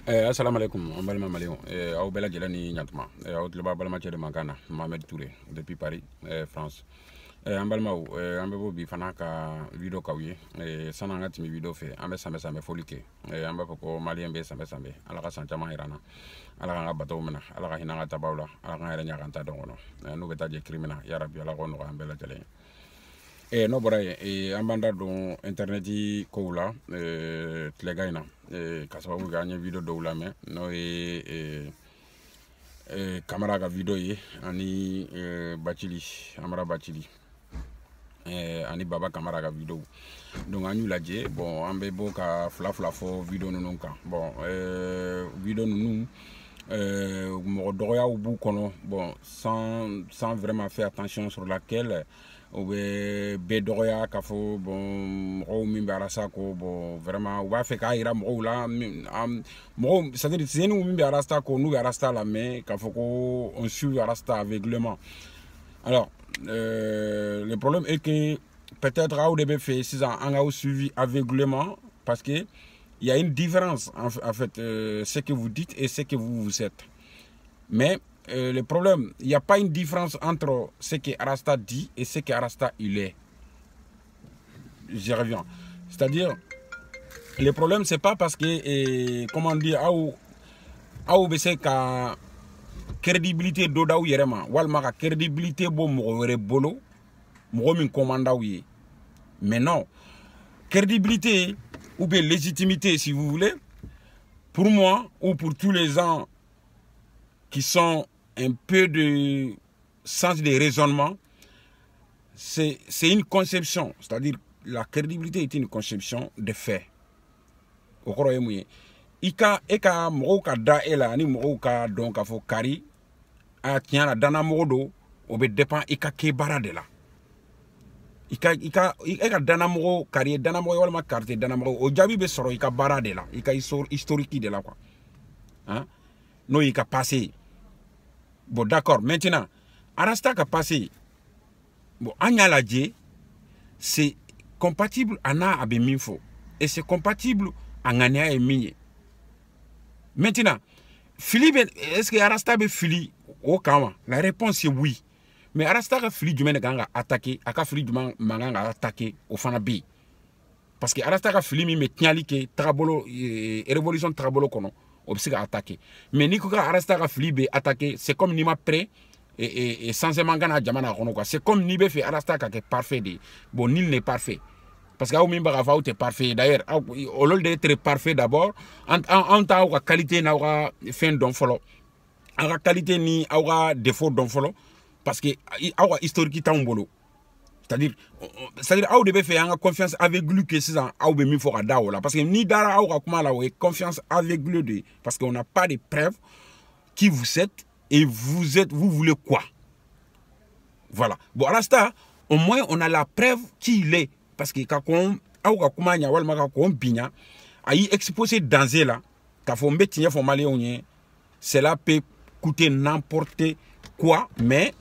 Assalamu alaikum, on balma maléon. Aou bela gelani nyantma. Aou tleba balma chere mankana, Mohamed Touré, depuis Paris, France. En balma ou, en bebo bi fanaka video kawiye. Sana ngati mi video fe, ambe sambe folike. En bebo ko malien be sambe. Alaka sanchama irana. Alaka nga bato mena, alaka hinanga tabawla, alaka nga renya kanta dongono. Nou beta je krimina, ya rabbi alaka ono ka bela gelani. No boray ambanda don interneti ko la tlegayna kasababu ganye video do la me no camera ga video yi ani bachili amara bachili ani baba camera ga video donc anyu laje bon ambe bo ka fla fo video nunu kan bon video nunu mo doya au bout kono bon sans vraiment faire attention sur laquelle ou bedoya kafo bon o min barasa ko bon vraiment ou va faire kaira mo la mo ça veut dire c'est nous min barasta ko nous barasta la mais kafo ko on suit barasta aveuglement. Alors le problème est que peut-être à début fait 6 ans on a suivi aveuglement parce que il y a une différence en fait ce que vous dites et ce que vous êtes. Mais le problème, il n'y a pas une différence entre ce que Arasta dit et ce que Arasta il est. J'y reviens. C'est-à-dire, le problème, c'est pas parce que, comment dire, c'est que crédibilité d'Odaou Yerema, ou la crédibilité bo m'aurait bolo, m'aurait commanda ouye. Mais non, crédibilité ou bien légitimité, si vous voulez, pour moi ou pour tous les gens qui sont un peu de sens de raisonnement, c'est une conception, c'est-à-dire la crédibilité est une conception de fait. Au croyez-moi, ika moka da ela ni moka donc afo kari a tient la dana modo obe dépend ika ke barade la. Ika dana mogo kari dana mogo wala ma carte dana mogo o jabi be soro ika barade la ika historique de la quoi. Hein? No ika passé. Bon, d'accord. Maintenant, Arasta a passé. Bon, Agnaladje, c'est compatible à Na Abeminfo. Et c'est compatible à Ngania et Migné. Maintenant, Philippe, est-ce que Arasta a fili au Kama? La réponse est oui. Mais Arasta a fili du Meneganga attaqué, a fili du Manganga attaqué au Fanabi. Parce que Arasta a fili mi metnialike, Trabolo, révolution Trabolo kono. Obsika attaqué. Mais Nikoka Arasta Filibe attaqué, c'est comme Nima prêt et sans mangana Jamana Ronoka. C'est comme Nibe fait Arasta qui est parfait. Bon, nul n'est parfait. Parce que Aoumimba Ravaou est parfait. D'ailleurs, au lieu d'être parfait d'abord, en tant que qualité n'a pas fin d'un follow. En qualité ni aura défaut d'un follow. Parce que aura historique est un bolo. C'est-à-dire, on devait faire confiance aveugle que c'est ça, on devait faire là. Parce que ni dara ou comment là, confiance aveugle parce qu'on n'a pas de preuves qui vous êtes et vous voulez quoi. Voilà. Bon, à l'instant, au moins on a la preuve qui il est. Parce que quand on a comment y a walma quand on bigna, a y exposé danger là, quand on met tiens formalé cela peut coûter n'importe quoi, mais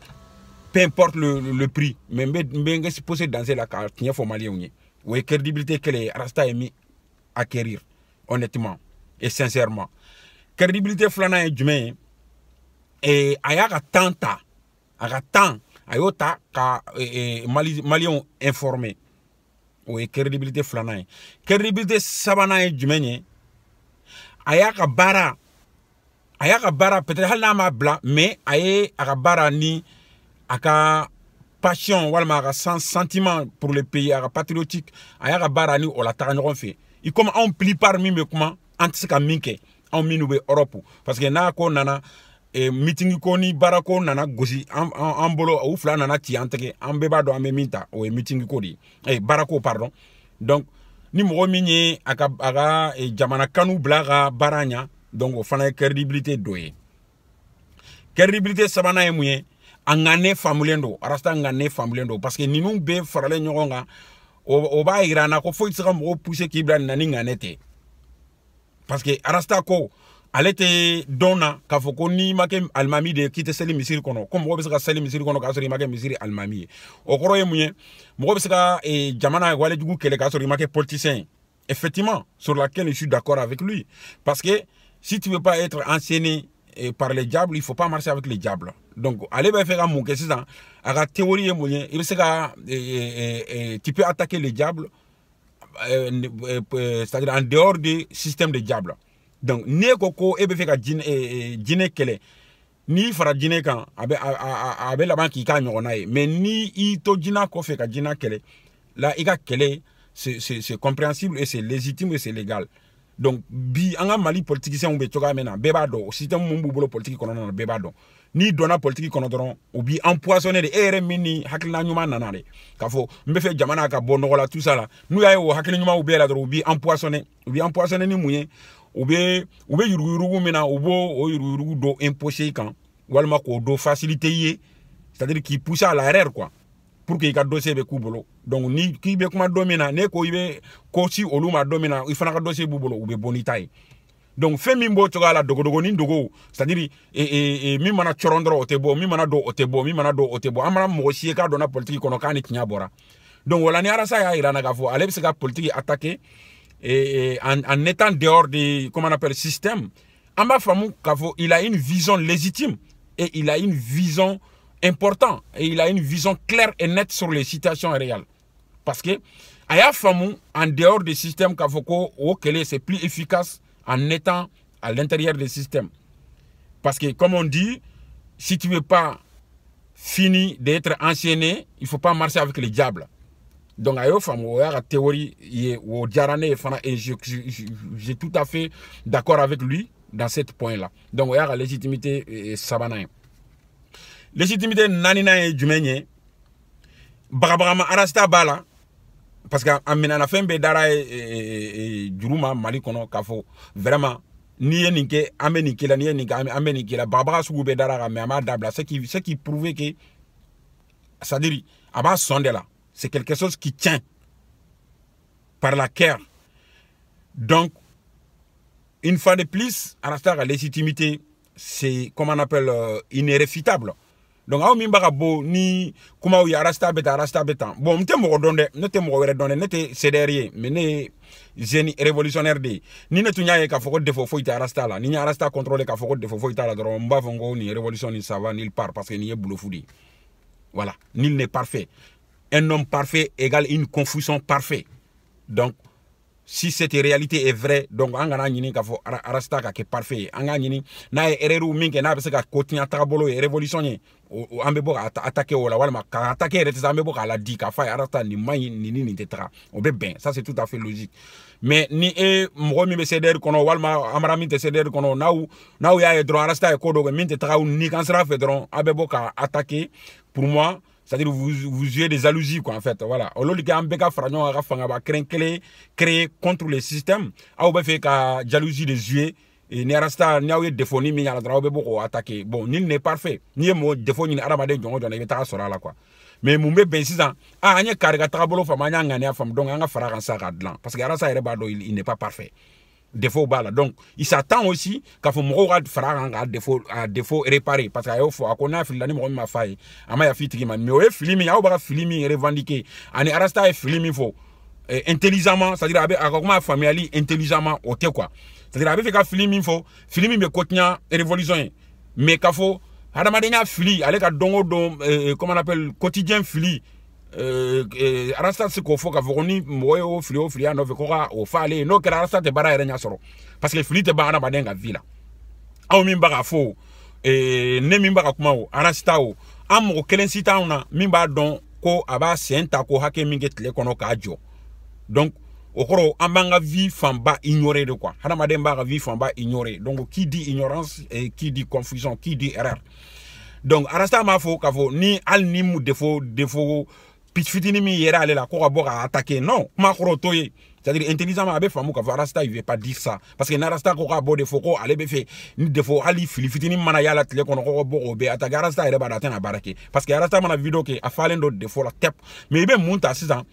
peu importe le prix, mais bien se poser dans la carte, il faut malien. Oui, crédibilité que les Rasta aiment acquérir, honnêtement et sincèrement. Crédibilité flana et jumain et ayaka tanta, ayota ka malien informé. Oui, crédibilité flana. Crédibilité sabana et jumain ayaka bara peut-être halama bla, mais ayaka bara ni aka passion walma aka sentiment pour le pays aka patriotique aka barani o la taranyon fait il comme on plie parmi me comment antisika minke on minube Europe parce que na ko nana meeting ko ni barako nana gosi en bolo ou fla nana ti anteke en beba do minta o meeting ko di barako pardon donc ni mo minye aka jamana kanu blaga baranya donc o fana crédibilité doye crédibilité sabana emuye angane famulendo arasta ngane famulendo parce que ninun be farale nyogonga o ba irana ko fo tsaka mo pousser kibla nani nganete parce que arasta ko alete dona ka foko ni make almami de kite seli misiri kono comme mo be saka seli misiri kono ka sori make misiri almami o koroye munye mo be saka jamana wale dugu kele ka sori make politicien effectivement sur laquelle je suis d'accord avec lui parce que si tu veux pas être enseigné par les diables, il faut pas marcher avec les diables. Donc, allez faire mon que c'est ça. À la théorie, tu peux attaquer les diables, c'est-à-dire en dehors du système des diables. Donc, ni koko ebe fait dîner kele, ni fera dîner quand avec la banque qui gagne mais ni ito dîner ko fait dîner kele, là il a kele, c'est compréhensible et c'est légitime et c'est légal. Donc, bi anga mali politicien ou betoga mena bebado système mumbu politique kono bebado ni dona politique kono doron ou bi empoisonné de ere mini hakilina nyuma nanare kafo mbefe jamana ka bono la tout ça là nous ya o hakilina nyuma ou bi la doron ou bi empoisonné ni mouye ou be yurugu mena ou bo o yurugu do imposé quand walma ko do facilité yé c'est-à-dire qui pousse à l'arrière quoi pour que ka dossier be kubolo donc ni ki be kuma domina ne ko ibe ko si oluma domina il fana ka dossier bubolo ou be bonitaï donc fait mimbo toga la dogo ni dogo c'est-à-dire mi mana chorondro otebo mi mana do otebo amara mo si ka do na politique kono kan ni tinya bora donc wala ni arasa ya irana gafo ale se ka politique attaquer en étant dehors de comment on appelle système amba famu gafo il a une vision légitime et il a une vision important et il a une vision claire et nette sur les situations réelles. Parce que aya famu en dehors des systèmes kafoko ou kele c'est plus efficace en étant à l'intérieur des systèmes. Parce que comme on dit, si tu veux pas finir d'être enchaîné, il faut pas marcher avec les diables. Donc ayo famu la théorie ou diarane fana et j'ai tout à fait d'accord avec lui dans ce point là. Donc il y a la légitimité sabana. Légitimité nanina et jumenye barabarama arasta bala parce que amina na fembe dara et juruma mali kono kafo vraiment ni ninke amenike la ni ninka amenike la babara sugu be dara mais ama dabla ce qui prouvait que ça dit aba sonde là c'est quelque chose qui tient par la cœur. Donc une fois de plus arasta la légitimité c'est comme on appelle inéréfutable. Donc aw min baga bo ni kuma wi arasta beta bon mte mo donde nete mo wéré donde nete cédérien mais né génie révolutionnaire de ni netu nyaaye ka foko defo fo ita arasta la ni nya arasta contrôler ka foko defo fo ita la dron mba fongo ni révolution ni ça va ni part parce que ni boulot foudi voilà nul n'est parfait un homme parfait égale une confusion parfait. Donc si cette réalité est vraie, donc angana nyini ka fo arasta ka ke parfait anga nyini na ereru minke na bese ka kotinya tabolo e révolutionné o ambebo attaquer wala wala ka attaquer rete ambebo ka la di ka fa arasta ni mai ni tetra o be ben ça c'est tout à fait logique mais ni e mo mi be ceder kono walma amara min te ceder kono now ya e droit arasta e kodo min te tra ni kan sera fait dron ambebo ka attaquer pour moi. C'est-à-dire vous jouez des jalousies quoi en fait voilà au lieu de ambeka fragnon aga fanga ba créer contre le système a obe fait ka jalousie de jouer et ni arasta ni awe défaut ni mi ala dra obe boko attaquer bon nul n'est parfait ni mo défaut ni arabade jongo jona be ta sora la quoi mais mumbe ben 6 ans anya karga trabolo fama nya ngane afam donc anga fara kan sa gadlan parce que arasta ere bado il n'est pas parfait défaut bala donc il s'attend aussi qu'à faut mo fara kan défaut réparer parce que ayo fo akona filani mo ma faille ama ya fitiki man mais o filimi ya o ba filimi revendiquer ani arasta e filimi fo intelligemment c'est-à-dire avec akoma famille intelligemment o te quoi c'est-à-dire avec ka filimi fo filimi me kotnya révolution mais ka fo hadama denya fili ale ka dongo don comment on appelle quotidien fili arasta se ko fo ka voni moyo fili ando ko o fale no kera arasta te bara erenya soro parce que fili te ba na badenga vila aw min baga fo ne min baga kuma o arasta o amo kelen sita una min ba don ko aba senta ko hake min getle kono ka jo donc okoro ambanga vie famba ignorer de quoi hana mademba vie famba ignorer donc qui dit ignorance et qui dit confusion qui dit erreur donc arasta ma fo ka fo ni al ni mu défaut pitfitini mi yera ale la ko ka attaquer non ma koro toye c'est-à-dire intelligemment abe famu ka arasta il veut pas dire ça parce que narasta ko ka bo défaut ko ale be fait ni défaut ali filifitini mana yala tele kono ko bo be attaquer arasta ere ba datena barake parce que arasta mana vidéo ke afalen do défaut la tep mais be munta 6 ans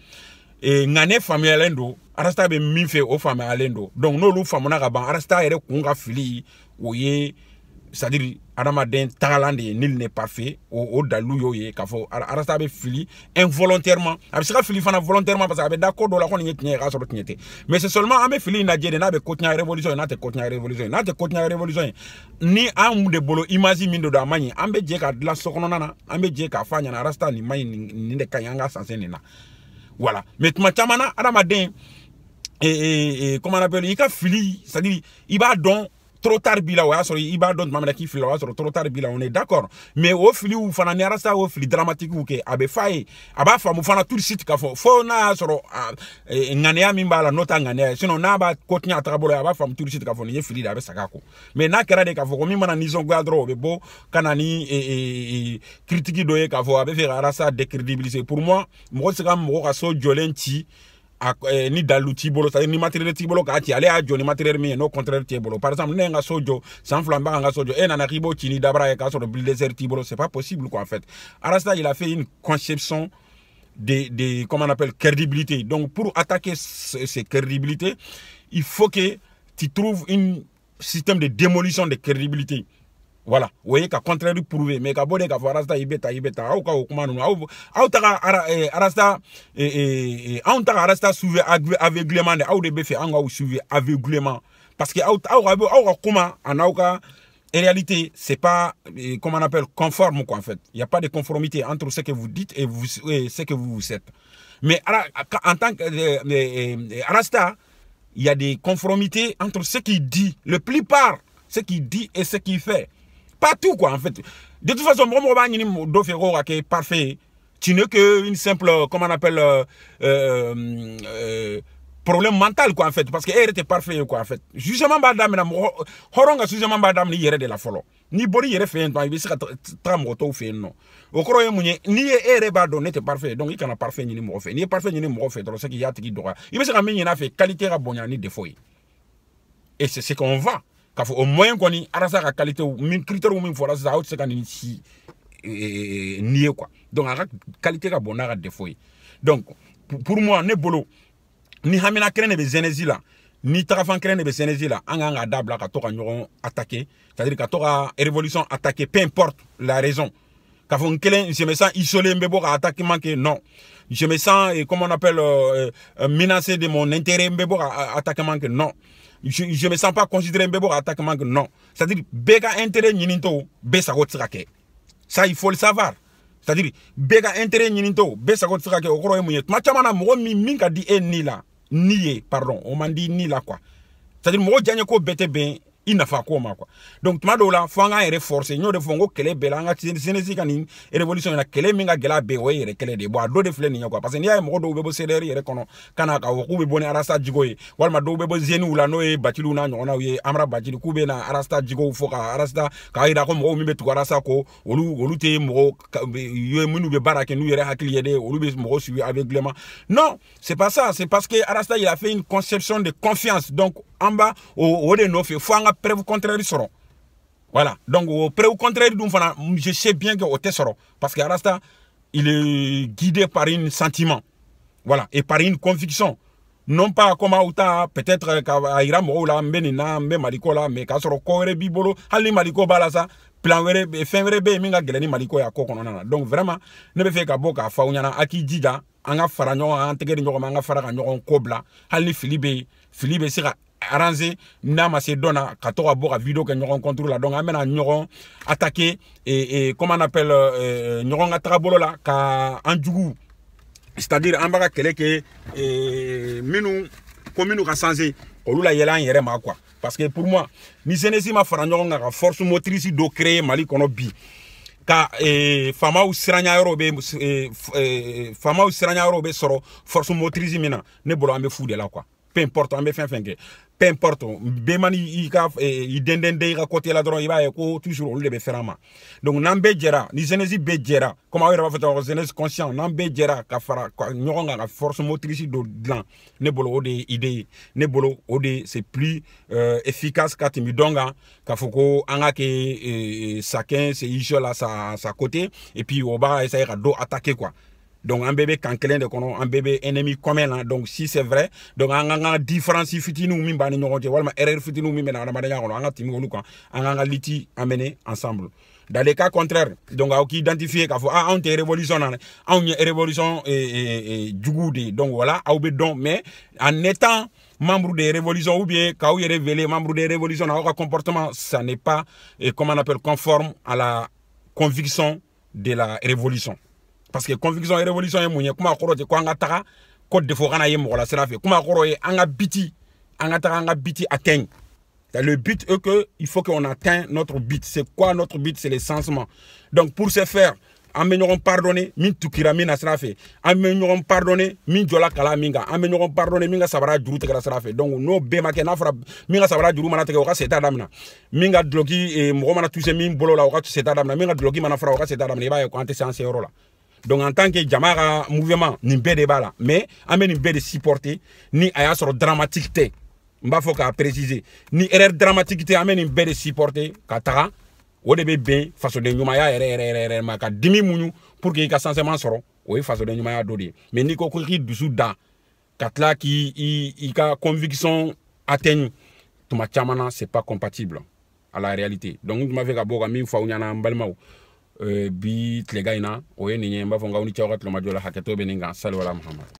et ngane famille alendo arasta be min fait au famille alendo donc no lu famuna ka ban arasta ere kunga fili oye c'est-à-dire adamaden tagalande nil n'est parfait au dalou yoye kafo arasta be fili involontairement abe sera fili fana volontairement parce que abe d'accord do la ko ni tinya ga so tinyete mais c'est seulement abe fili na jede na be kotinya révolution na te kotinya révolution ni am de bolo imagine mindo da mani ambe je ka la sokono nana ambe je ka fanya na arasta ni mani ni de kanyanga sanse na voilà mais tuma chamana adamaden comment on appelle il ka fili c'est-à-dire il va donc trop tard bila wa so il va donc mamela ki fili wa so trop tard bila on est d'accord mais au fili ou fana ni arasta au fili dramatique ou ke abe faye aba famu fana tout de suite ka fo na so ngane ya mimba la nota ngane sinon na ba kotinya atrabolo aba famu tout de suite ka fo ni fili da be sakako mais na kera de ka fo mi mana nison gadro be bo kanani critique doye ka fo abe faire arasta décrédibiliser pour moi mo se kam mo ka so jolenti ni dalu tibolo c'est-à-dire ni matériel tibolo ka ti ale a joni matériel mi no contraire tibolo par exemple nenga sojo sans flamba nga sojo e nana ribo tini dabra e ka so de désert tibolo c'est pas possible quoi en fait Arasta il a fait une conception de comment on appelle crédibilité donc pour attaquer ces crédibilités il faut que tu trouves un système de démolition de crédibilité. Voilà, vous voyez qu'à contraire de prouver, mais qu'à bode qu'à voir Arasta ibeta, ou qu'à comment nous, Arasta Arasta suivre aveuglément, ou de béfé, ou suivre aveuglément, parce que comment en réalité c'est pas comment on appelle conforme quoi en fait. Il n'y a pas de conformité entre ce que vous dites et ce que vous êtes. Mais en tant que Arasta, il y a des conformités entre ce qu'il dit, la plupart, ce qu'il dit et ce qu'il fait. Pas tout quoi en fait. De toute façon, moi qui est parfait. Tu n'es qu'une simple, comment on appelle, problème mental quoi en fait. Parce qu'elle était parfait quoi en fait. Jugement badam na horonga jugement badam ni yere de la folo. Ni bori yere fait un il sera tram auto fait non. Au croyez mounier ni ere bado n'était parfait. Donc il can a parfait ni mo fait. Ni parfait ni mo fait. Donc ce qui y a qui doit. Il sera mis na fait qualité rabonya ni défaut. Et c'est ce qu'on va. Au moins qu'on y a la qualité ou min critère ou min fois ça c'est quand ici nié quoi donc la qualité ka bonara défaut donc pour moi ne bolo ni hamina krene be zenezi là ni trafan krene be zenezi là anga dabla ka to ka nyoron attaquer c'est-à-dire ka to ka révolution attaquer peu importe la raison ka fon kelen je me sens isolé mbebo ka attaquer manquer non je me sens comment on appelle menacé de mon intérêt mbebo ka attaquer manquer non. Je me sens pas considéré un attaquement non. C'est-à-dire, béga intérêt ninito, besa gotsrake. Ça, il faut le savoir. C'est-à-dire, béga intérêt ninito, besa gotsrake, au gros mouillet. Machamana, moi, minka di ni là. Nié, pardon, on m'a dit ni là quoi. C'est-à-dire, moi, djanyako bete ben, il n'a pas quoi. Donc, madola, fanga est renforcé. Nous devons go kele belanga, sénési kanin, révolution, na kele minga gela bewe, et kele de bois, do de fleni quoi. Parce qu'il y a un mot de bebo céleri, et kono, kanaka, ou bone arasta jigoye, walma do bebo zenu la noé, batiluna, on a eu amra batil, koube na arasta jigo, foka, arasta, kaida comme au mibe tu arasta ko, olu te mo, yue munu be barake, nous yere hakiliede, olu be mo suivi aveuglément. Non, c'est pas ça, c'est parce que Arasta il a fait une conception de confiance. Donc, en bas, au de nos faits, faut un preuve contraire seront. Voilà. Donc, au preuve contraire, je sais bien que au tesoro. Parce que Arasta, il est guidé par un sentiment. Voilà. Et par une conviction. Non pas comme Aouta, peut-être qu'Aïra Moula, Benina, Malikola, mais Kasoro Kore Bibolo, Ali Maliko Balasa, plan fin vrai, Minga Gelani Maliko ya Kokonana. Donc, vraiment, ne me fait qu'à Boka, Fauniana, Aki Dida, Anga Faragnon, Antegeri Nyoromanga Faragnon, Kobla, Ali Philippe sera arrangé na Macedona katora boka vidéo que nous rencontrons là donc amena nyoron attaqué et comment on appelle nyoron atrabolo là ka anjugu c'est-à-dire ambaka kele que minu commune ka changer olula yelan yere ma quoi parce que pour moi ni senesi ma fara nyoron ka force motrice do créer Mali kono bi ka fama ou siranya eurobe fama ou siranya eurobe soro force motrice mina ne bolo ambe fou de là quoi. Peu importe, on me fait peu importe, Bemani il dendende il côté là il va toujours le faire ma. Donc n'ambé jera, ni genesi bejera, comment on va faire jeunesse conscient, n'ambé jera ka fara nyoronga la force motrice de blanc, ne bolo ode idée, ne bolo ode c'est plus efficace quand tu me donga, ka foko anga ke chacun c'est iso là sa côté et puis on va essayer de attaquer quoi. Donc un bébé kankelen de kono, un bébé ennemi commun là. Donc si c'est vrai, donc un différence fitinou mi bani nyonje, walma erreur fitinou mi mena ramada kono, anga timi wonu quoi, anga liti amener ensemble. Dans les cas contraires, donc à qui identifier qu'il faut on te révolution on y révolution djugoudi. Donc voilà, mais en étant membre des révolutions ou bien quand il est révélé membre des révolutions, un comportement, ça n'est pas comment on appelle conforme à la conviction de la révolution. Parce que conviction et révolution est mouillé kuma koro te ko anga taka code de forana yem wala sera fait kuma koro e anga biti atteint. Le but est que il faut qu'on atteigne notre but. C'est quoi notre but? C'est le sensement. Donc pour ce faire, amènerons pardonner min tukira min sera fait. Amènerons pardonner min jola kala minga. Amènerons pardonner minga sabara juru te kala sera fait. Donc no be make na fra minga sabara juru mana te ko ka seta damna. Minga bloki e mo mana toucher min bolo la o ka seta damna. Minga bloki mana fra o ka seta damna. Ba ko ante séance euro la. Donc en tant que Jamara mouvement, ni bede bala, mais amène une bede supporter, ni aya sur dramatique te. Mba faut qu'à préciser. Ni erreur dramatique te amène une bede supporter, katara, ou de bébé, façon de nyumaya erreur maka dimi munu pour que y a sensement soro, oui façon de nyumaya dodi. Mais ni kokuri du souda, katla qui y a conviction atteigne, tout ma chamana c'est pas compatible à la réalité. Donc nous m'avons gabo gami faounyana mbalmao. Bi tlegaina oye ninye mbafonga uni chawrat lo majola haketo beninga salwala Muhammad.